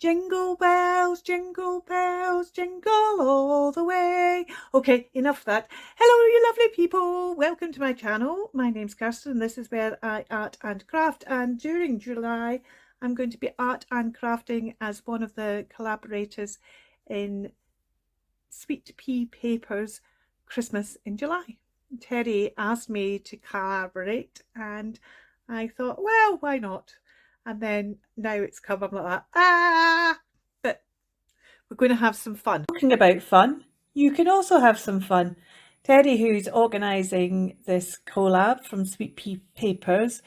jingle bells, jingle all the way. Okay, enough of that. Hello, you lovely people. Welcome to my channel. My name's Kirsten. This is where I art and craft. And during July, I'm going to be art and crafting as one of the collaborators in Sweet Pea Papers Christmas in July. Teri asked me to collaborate and I thought, well, why not? And then now it's come, I'm like that, but we're going to have some fun. Talking about fun, you can also have some fun. Teri, who's organising this collab from Sweet Pea Papers,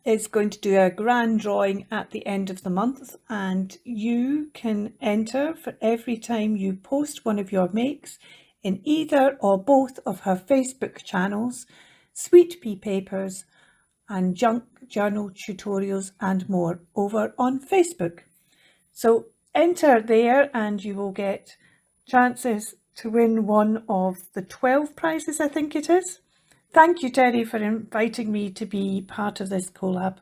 is going to do a grand drawing at the end of the month, and you can enter for every time you post one of your makes in either or both of her Facebook channels, Sweet Pea Papers and Junk Journal Tutorials and more over on Facebook. So enter there and you will get chances to win one of the 12 prizes, I think it is. Thank you, Teri, for inviting me to be part of this collab.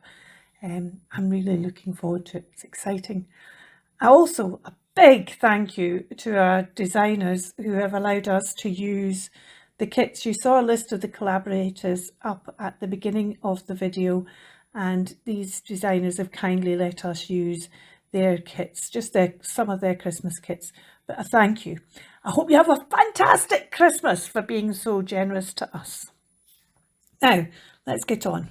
I'm really looking forward to it. It's exciting. Also, a big thank you to our designers who have allowed us to use the kits. You saw a list of the collaborators up at the beginning of the video, and these designers have kindly let us use their kits, just some of their Christmas kits. But a thank you. I hope you have a fantastic Christmas for being so generous to us. Now, let's get on.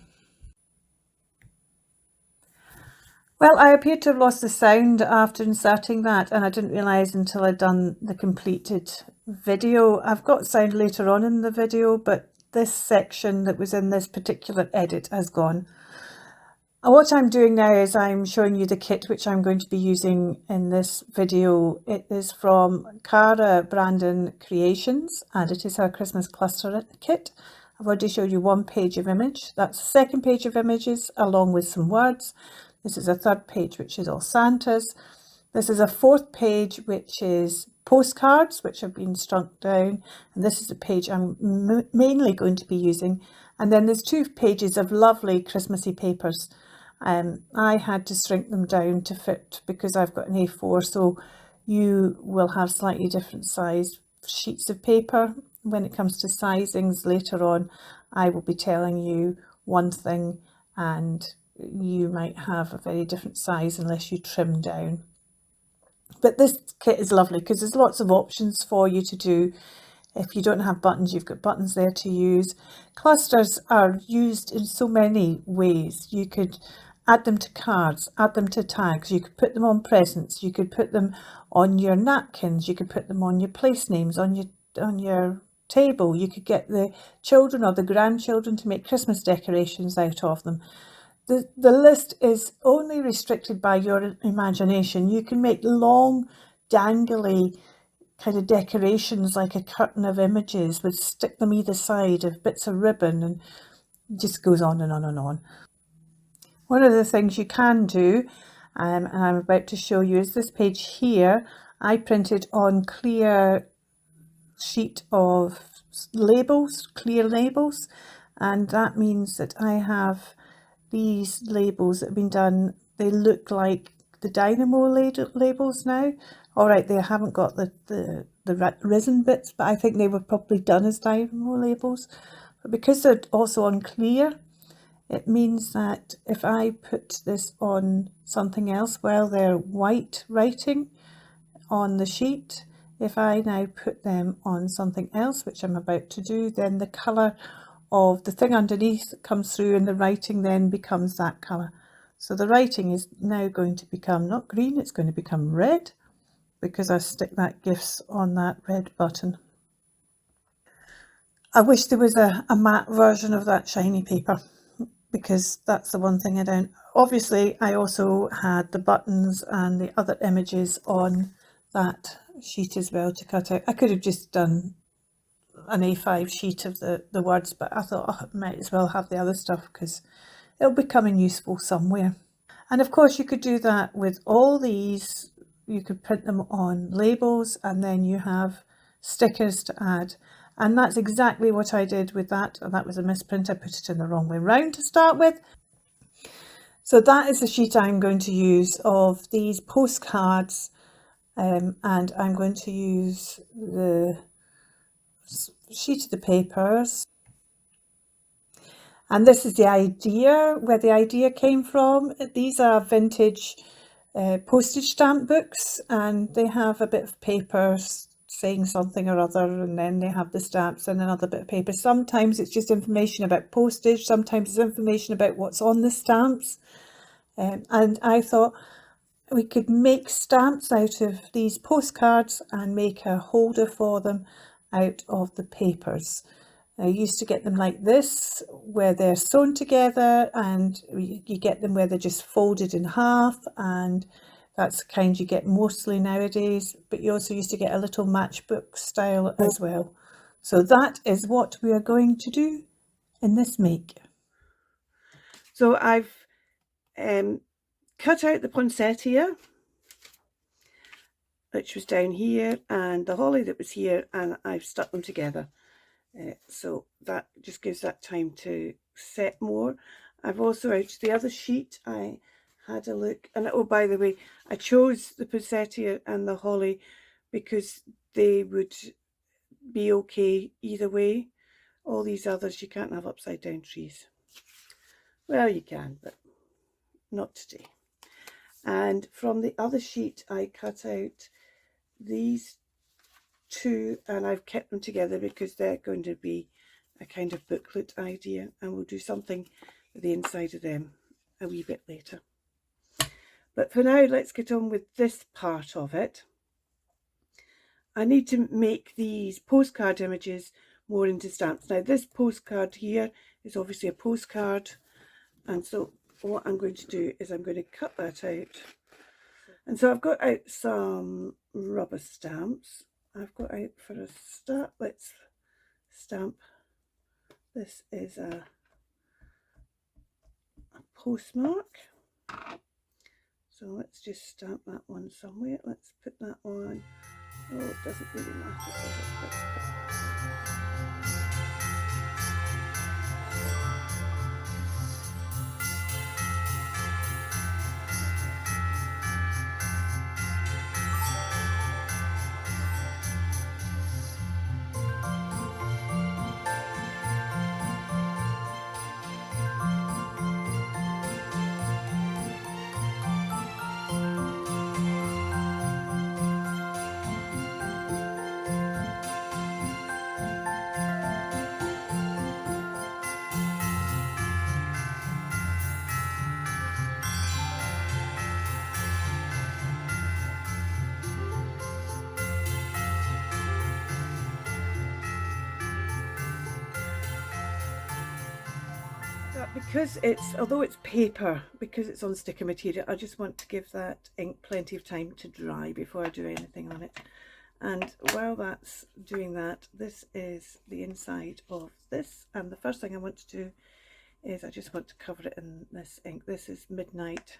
Well, I appear to have lost the sound after inserting that, and I didn't realise until I'd done the completed video. I've got sound later on in the video, but this section that was in this particular edit has gone. And what I'm doing now is I'm showing you the kit which I'm going to be using in this video. It is from Cara Brandon Creations, and it is her Christmas cluster kit. I've already showed you one page of image. That's the second page of images along with some words. This is a third page which is all Santa's. This is a fourth page which is postcards which have been shrunk down, and this is the page I'm mainly going to be using. And then there's 2 pages of lovely Christmassy papers. I had to shrink them down to fit because I've got an A4, so you will have slightly different sized sheets of paper. When it comes to sizings later on, I will be telling you one thing and you might have a very different size unless you trim down. But this kit is lovely because there's lots of options for you to do. If you don't have buttons, you've got buttons there to use. Clusters are used in so many ways. You could add them to cards, add them to tags, you could put them on presents, you could put them on your napkins, you could put them on your place names, on your table. You could get the children or the grandchildren to make Christmas decorations out of them. The list is only restricted by your imagination. You can make long, dangly kind of decorations like a curtain of images, with stick them either side of bits of ribbon, and it just goes on and on and on. One of the things you can do, and I'm about to show you, is this page here. I printed on clear sheet of labels, clear labels, and that means that I have these labels that have been done. They look like the dynamo labels now. All right, they haven't got the resin bits, but I think they were probably done as dynamo labels. But because they're also on clear, it means that if I put this on something else while they're white writing on the sheet, if I now put them on something else, which I'm about to do, then the colour of the thing underneath comes through and the writing then becomes that colour. So the writing is now going to become not green, it's going to become red, because I stick that gifts on that red button. I wish there was a matte version of that shiny paper, because that's the one thing I don't. Obviously I also had the buttons and the other images on that sheet as well to cut out. I could have just done an A5 sheet of the words, but I thought, oh, I might as well have the other stuff because it'll be coming useful somewhere. And of course you could do that with all these. You could print them on labels and then you have stickers to add, and that's exactly what I did with that. And that was a misprint. I put it in the wrong way round to start with. So that is the sheet I'm going to use of these postcards, and I'm going to use the sheet of the papers. And this is the idea, where the idea came from. These are vintage postage stamp books, and they have a bit of paper saying something or other, and then they have the stamps and another bit of paper. Sometimes it's just information about postage, sometimes it's information about what's on the stamps. And I thought we could make stamps out of these postcards and make a holder for them out of the papers. I used to get them like this, where they're sewn together, and you get them where they're just folded in half, and that's the kind you get mostly nowadays, but you also used to get a little matchbook style as well. So that is what we are going to do in this make. So I've cut out the poinsettia, which was down here, and the holly that was here, and I've stuck them together. So that just gives that time to set more. I've also, out the other sheet, I had a look, and oh, by the way, I chose the poinsettia and the holly because they would be okay either way. All these others, you can't have upside down trees. Well, you can, but not today. And from the other sheet, I cut out these two, and I've kept them together because they're going to be a kind of booklet idea, and we'll do something with the inside of them a wee bit later. But for now, let's get on with this part of it. I need to make these postcard images more into stamps. Now, this postcard here is obviously a postcard, and so what I'm going to do is I'm going to cut that out. And so I've got out some rubber stamps. I've got out for a start, let's stamp. This is a postmark. So let's just stamp that one somewhere. Let's put that on. Oh, it doesn't really matter, does it? Because it's, although it's paper, because it's on sticker material, I just want to give that ink plenty of time to dry before I do anything on it. And while that's doing that, this is the inside of this, and the first thing I want to do is I just want to cover it in this ink. This is Midnight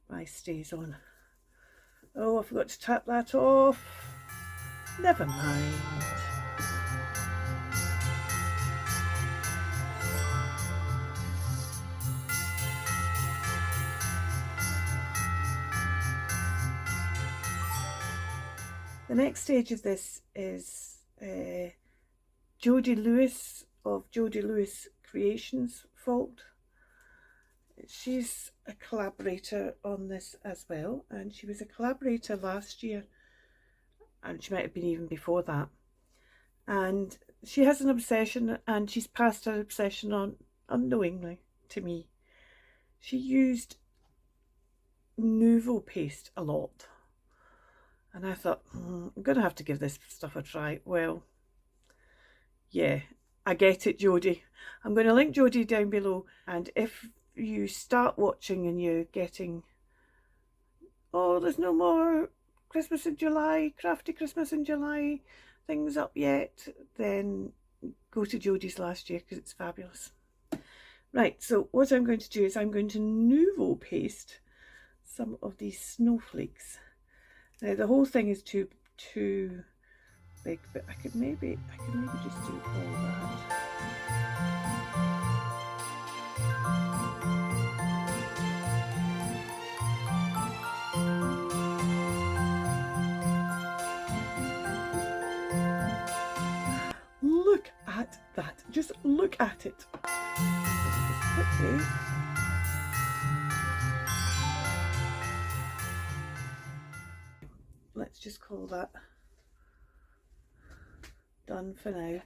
by Stays On. Oh, I forgot to tap that off. Never mind. The next stage of this is Jodi Lewis of Jodi Lewis Creations fault. She's a collaborator on this as well, and she was a collaborator last year, and she might have been even before that. And she has an obsession, and she's passed her obsession on unknowingly to me. She used nuvo paste a lot. And I thought, I'm going to have to give this stuff a try. Well, yeah, I get it, Jodi. I'm going to link Jodi down below. And if you start watching and you're getting, oh, there's no more Christmas in July, Crafty Christmas in July things up yet, then go to Jodi's last year because it's fabulous. Right, so what I'm going to do is I'm going to nuvo paste some of these snowflakes. Now the whole thing is too big, but I could maybe just do all that. at it. Quickly. Let's just call that done for now.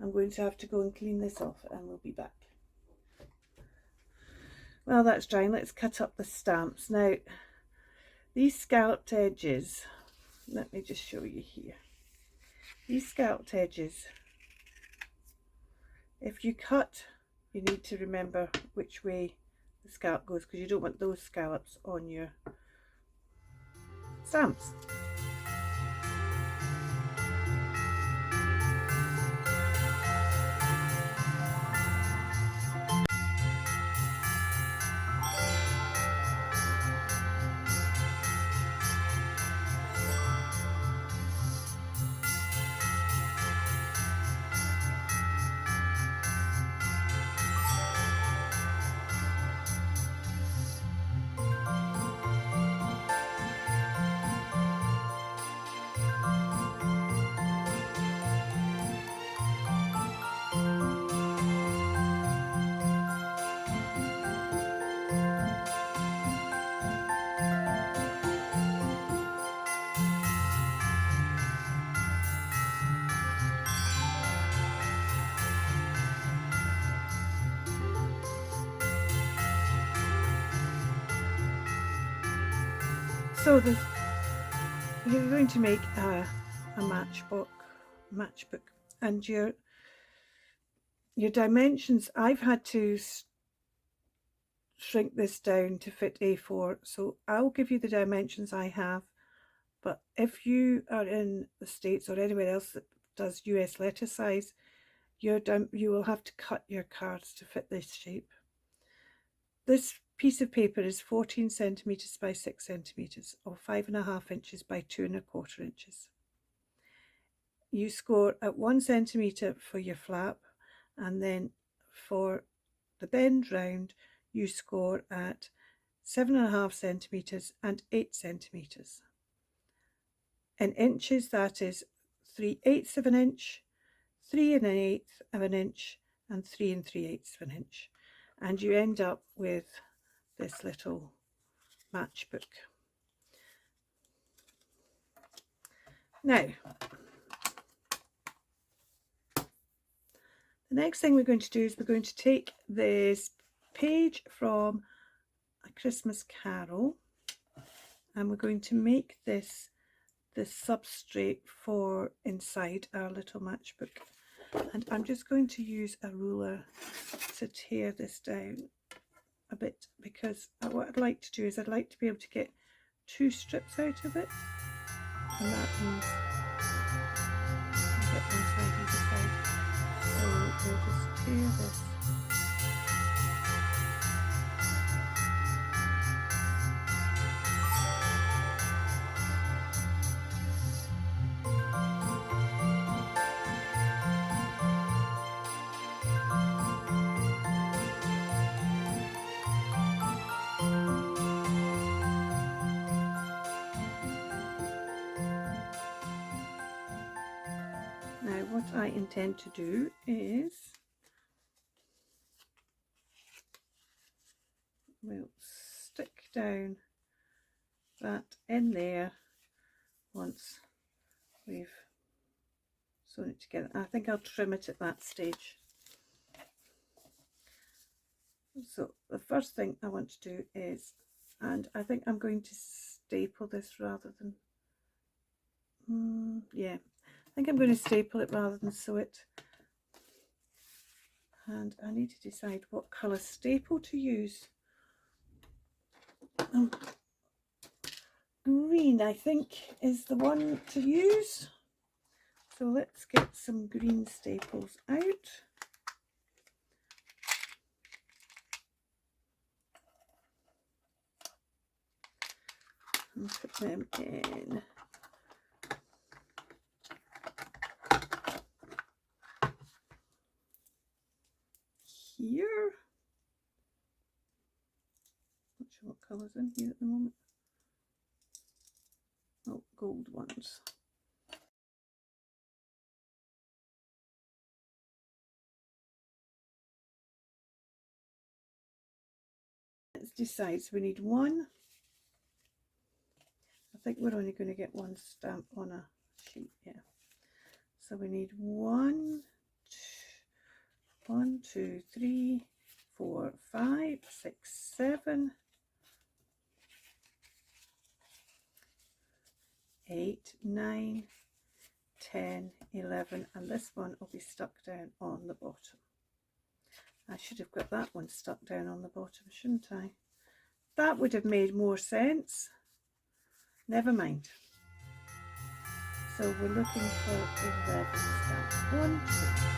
I'm going to have to go and clean this off and we'll be back. Well, that's drying. Let's cut up the stamps. Now, these scalloped edges, let me just show you here. These scalloped edges, if you cut, you need to remember which way the scallop goes, because you don't want those scallops on your stamps. So you're going to make a matchbook, and your dimensions, I've had to shrink this down to fit A4, so I'll give you the dimensions I have, but if you are in the States or anywhere else that does US letter size, you will have to cut your cards to fit this shape. This piece of paper is 14 centimeters by 6 centimeters, or 5.5 inches by 2.25 inches. You score at 1 centimeter for your flap, and then for the bend round you score at 7.5 centimeters and 8 centimeters. In inches, that is 3/8 of an inch, 3 1/8 of an inch, and 3 3/8 of an inch, and you end up with this little matchbook. Now, the next thing we're going to do is we're going to take this page from A Christmas Carol, and we're going to make this the substrate for inside our little matchbook. And I'm just going to use a ruler to tear this down a bit, because what I'd like to do is I'd like to be able to get 2 strips out of it, and that means I'll get one side either side. So we'll just tear this. Now what I intend to do is we'll stick down that in there once we've sewn it together. I think I'll trim it at that stage. So the first thing I want to do is, and I think I'm going to staple this rather than, yeah, I think I'm going to staple it rather than sew it. And I need to decide what colour staple to use. Green, I think, is the one to use. So let's get some green staples out. And put them in. Here. Not sure what colour's in here at the moment. Oh, gold ones. decide. So we need one. I think we're only going to get one stamp on a sheet, yeah. So we need 1, 2, 3, 4, 5, 6, 7, 8, 9, 10, 11, and this one will be stuck down on the bottom. I should have got that one stuck down on the bottom, shouldn't I? That would have made more sense. Never mind. So we're looking for 11 stamps. 1, 2.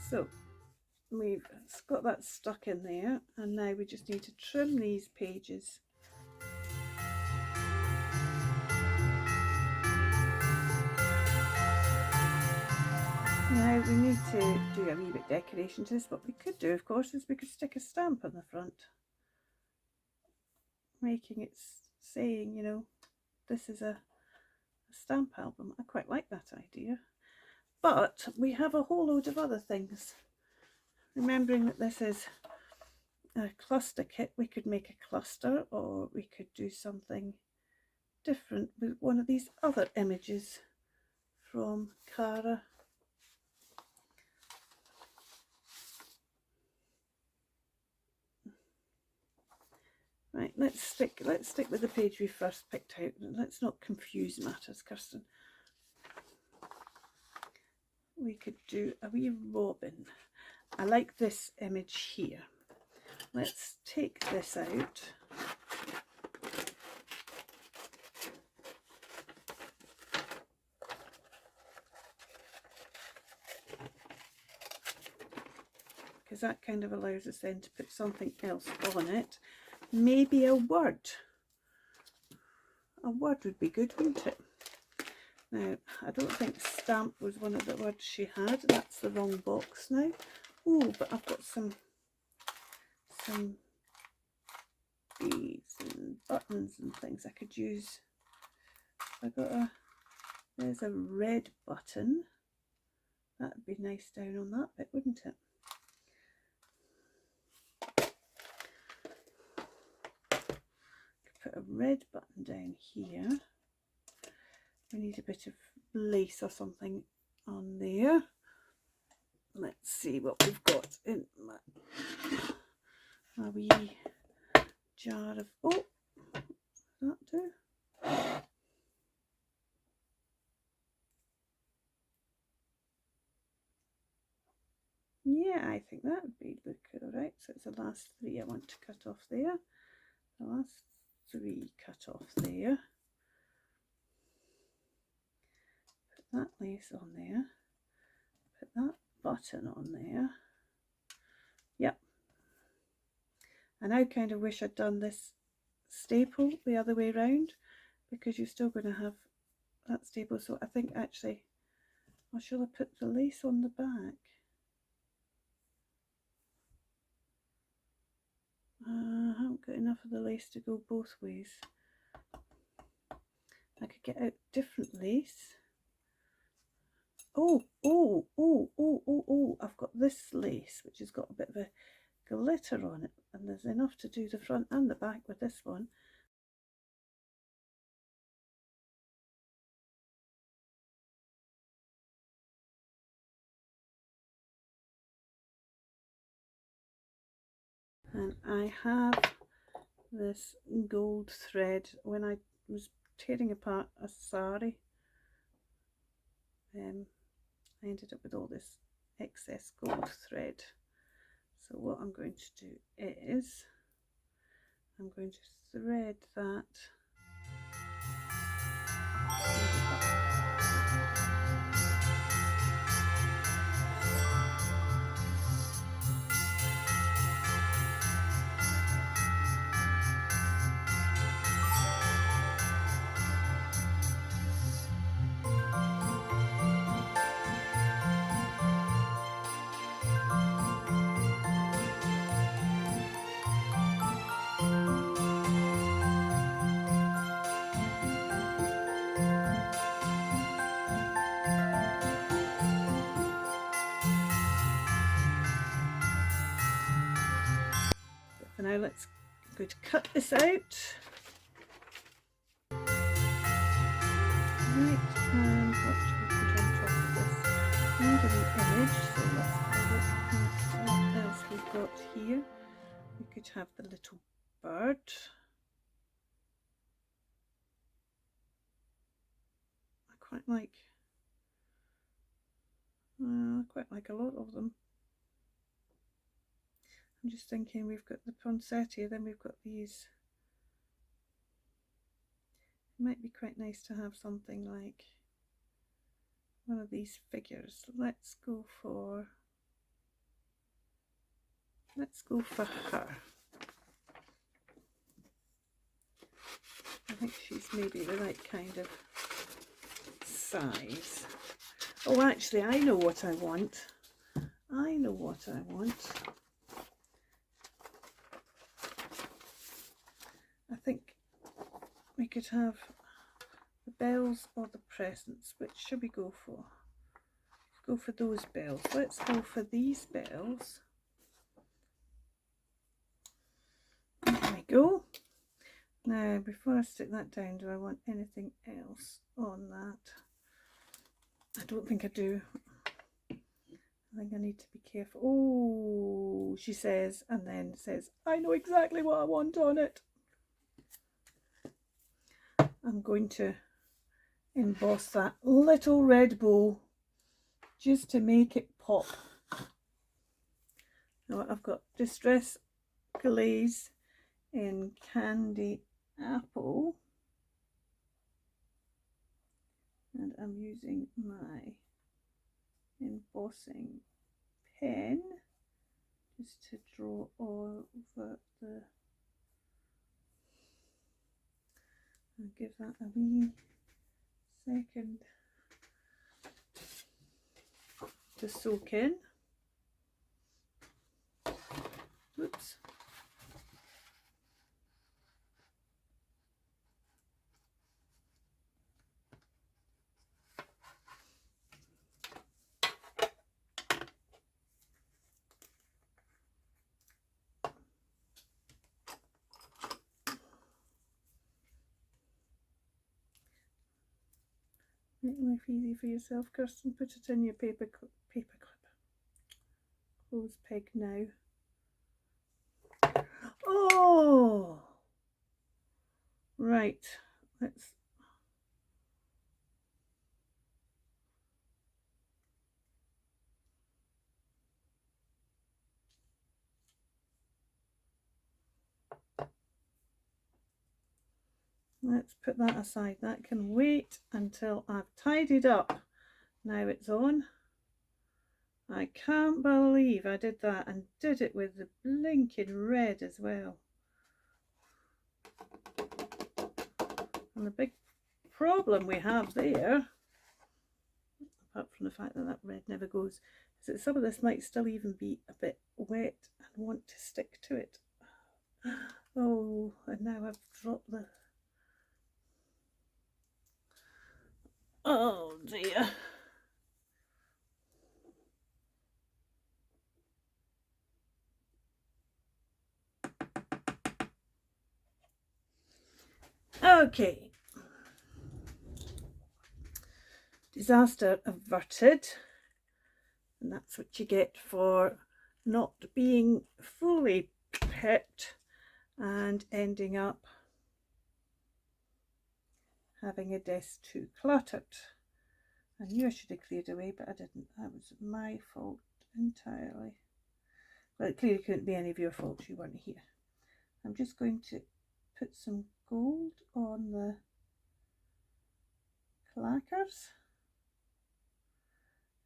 So we've got that stuck in there, and now we just need to trim these pages. Now we need to do a wee bit decoration to this. What we could do, of course, is we could stick a stamp on the front, making it saying, you know, this is a stamp album. I quite like that idea. But we have a whole load of other things. Remembering that this is a cluster kit, we could make a cluster, or we could do something different with one of these other images from Cara. Right, let's stick with the page we first picked out. Let's not confuse matters, Kirsten. We could do a wee robin. I like this image here. Let's take this out. Because that kind of allows us then to put something else on it. Maybe a word. A word would be good, wouldn't it? Now, I don't think stamp was one of the words she had. That's the wrong box now. Oh, but I've got some beads and buttons and things I could use. There's a red button. That'd be nice down on that bit, wouldn't it? Put a red button down here. We need a bit of lace or something on there. Let's see what we've got in my wee jar of, oh, does that do? Yeah, I think that would be look alright. So it's the last 3 I want to cut off there. The last 3 cut off there. Put that lace on there. Put that button on there. Yep. And I kind of wish I'd done this staple the other way round, because you're still going to have that staple. So I think actually, or shall I put the lace on the back? I haven't got enough of the lace to go both ways. I could get out different lace. Oh, I've got this lace, which has got a bit of a glitter on it, and there's enough to do the front and the back with this one. And I have this gold thread. When I was tearing apart a sari. I ended up with all this excess gold thread. So what I'm going to do is I'm going to thread that for now. Let's go to cut this out. Right, and what should we put on top of this? I need a new image, so let's have a look at what else we've got here. We could have the little bird. I quite like a lot of them. I'm just thinking, we've got the poinsettia, then we've got these. It might be quite nice to have something like one of these figures. Let's go for her. I think she's maybe the right kind of size. Oh, actually, I know what I want. I think we could have the bells or the presents. Which should we go for? Go for those bells. Let's go for these bells. There we go. Now, before I stick that down, do I want anything else on that? I don't think I do. I think I need to be careful. Oh, she says, and then says, I know exactly what I want on it. I'm going to emboss that little red bow just to make it pop. Now I've got Distress Glaze in Candy Apple, and I'm using my embossing pen just to draw all over the. I'll give that a wee second to soak in. Whoops. Make life easy for yourself, Kirsten. Put it in your paper clip. Close peg now. Oh, right. Let's. Let's put that aside. That can wait until I've tidied up. Now it's on. I can't believe I did that, and did it with the blinking red as well. And the big problem we have there, apart from the fact that that red never goes, is that some of this might still even be a bit wet and want to stick to it. Oh, and now I've dropped the. Oh dear. Okay. Disaster averted. And that's what you get for not being fully prepped and ending up having a desk too cluttered. I knew I should have cleared away, but I didn't. That was my fault entirely. Well, it clearly couldn't be any of your fault, you weren't here. I'm just going to put some gold on the clackers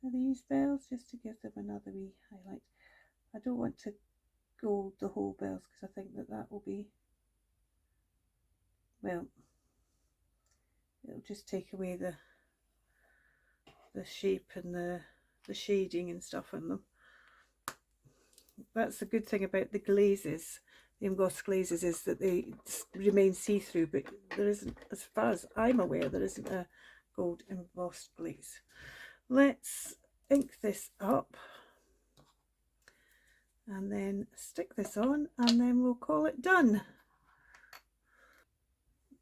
of these bells, just to give them another wee highlight. I don't want to gold the whole bells because I think that will be, well, it'll just take away the shape and the shading and stuff on them. That's the good thing about the glazes, the embossed glazes, is that they remain see-through, but there isn't, as far as I'm aware, there isn't a gold embossed glaze. Let's ink this up and then stick this on, and then we'll call it done.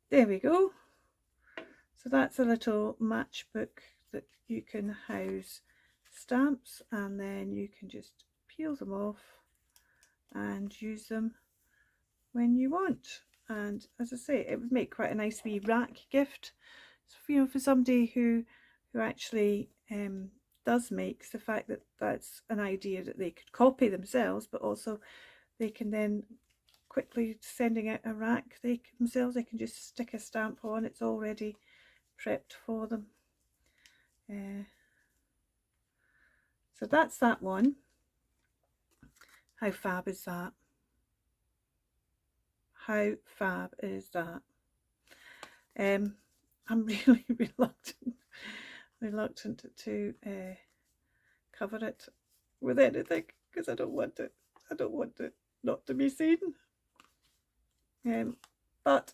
There we go. So that's a little matchbook that you can house stamps, and then you can just peel them off and use them when you want. And as I say, it would make quite a nice wee rack gift. So, you know, for somebody who actually does make, the fact that that's an idea that they could copy themselves, but also they can then quickly sending out a rack they can just stick a stamp on. It's already prepped for them. So that's that one. How fab is that? How fab is that? I'm really reluctant to cover it with anything because I don't want it not to be seen. But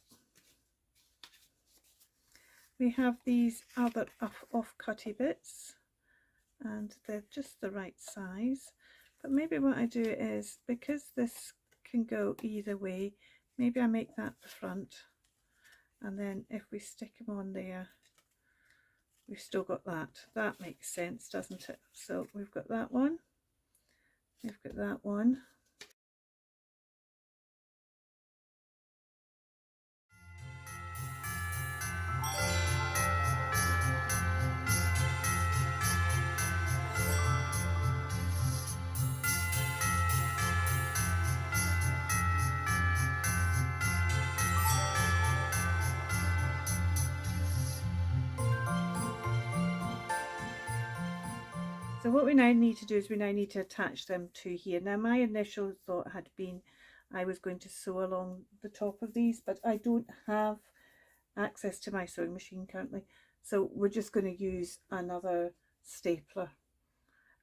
we have these other off-cutty bits, and they're just the right size. But maybe what I do is, because this can go either way, maybe I make that the front, and then if we stick them on there, we've still got that. That makes sense, doesn't it? So we've got that one, we've got that one. So what we now need to do is we now need to attach them to here. Now my initial thought had been I was going to sew along the top of these, but I don't have access to my sewing machine currently. So we're just going to use another stapler,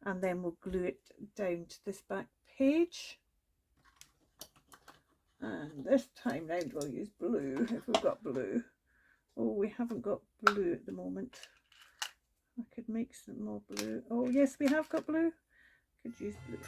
and then we'll glue it down to this back page. And this time round we'll use blue if we've got blue. Oh, we haven't got blue at the moment. I could make some more blue. Oh yes, we have got blue. Could use blue.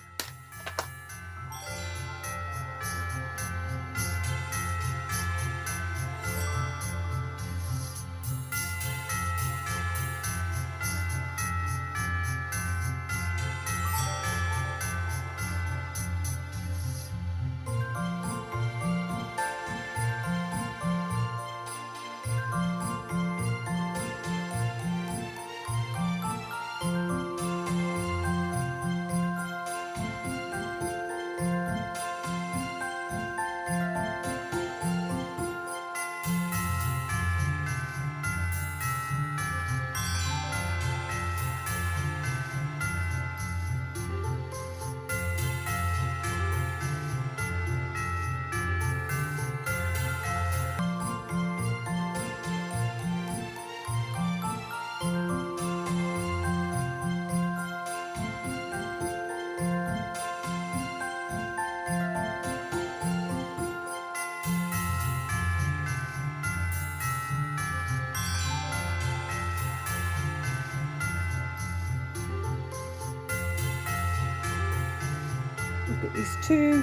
We've got these two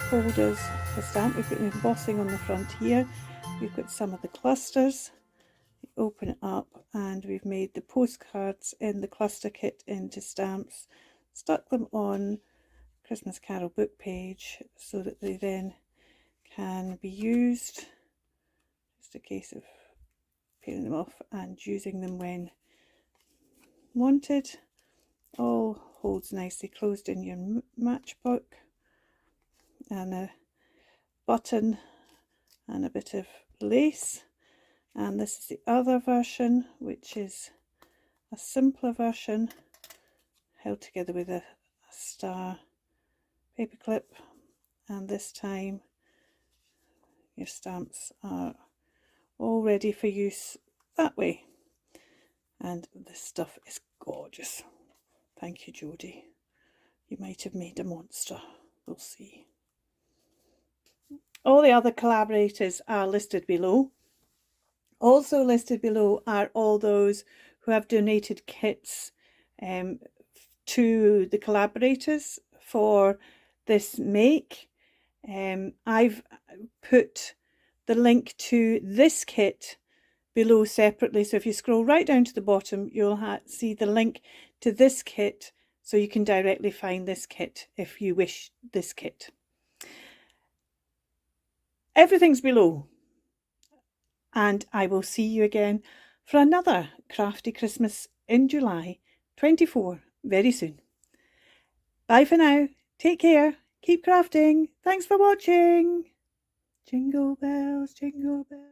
holders for stamp. We've got the embossing on the front here. We've got some of the clusters. You open it up, and we've made the postcards in the cluster kit into stamps, stuck them on Christmas Carol book page so that they then can be used. Just a case of peeling them off and using them when wanted. All holds nicely closed in your matchbook, and a button and a bit of lace. And this is the other version, which is a simpler version, held together with a star paper clip. And this time your stamps are all ready for use that way. And this stuff is gorgeous. Thank you, Jodi. You might have made a monster. We'll see. All the other collaborators are listed below. Also listed below are all those who have donated kits to the collaborators for this make. I've put the link to this kit below separately, so if you scroll right down to the bottom, you'll see the link to this kit, so you can directly find this kit if you wish this kit. Everything's below, and I will see you again for another Crafty Christmas in July 24 very soon. Bye for now. Take care. Keep crafting. Thanks for watching. Jingle bells, jingle bells.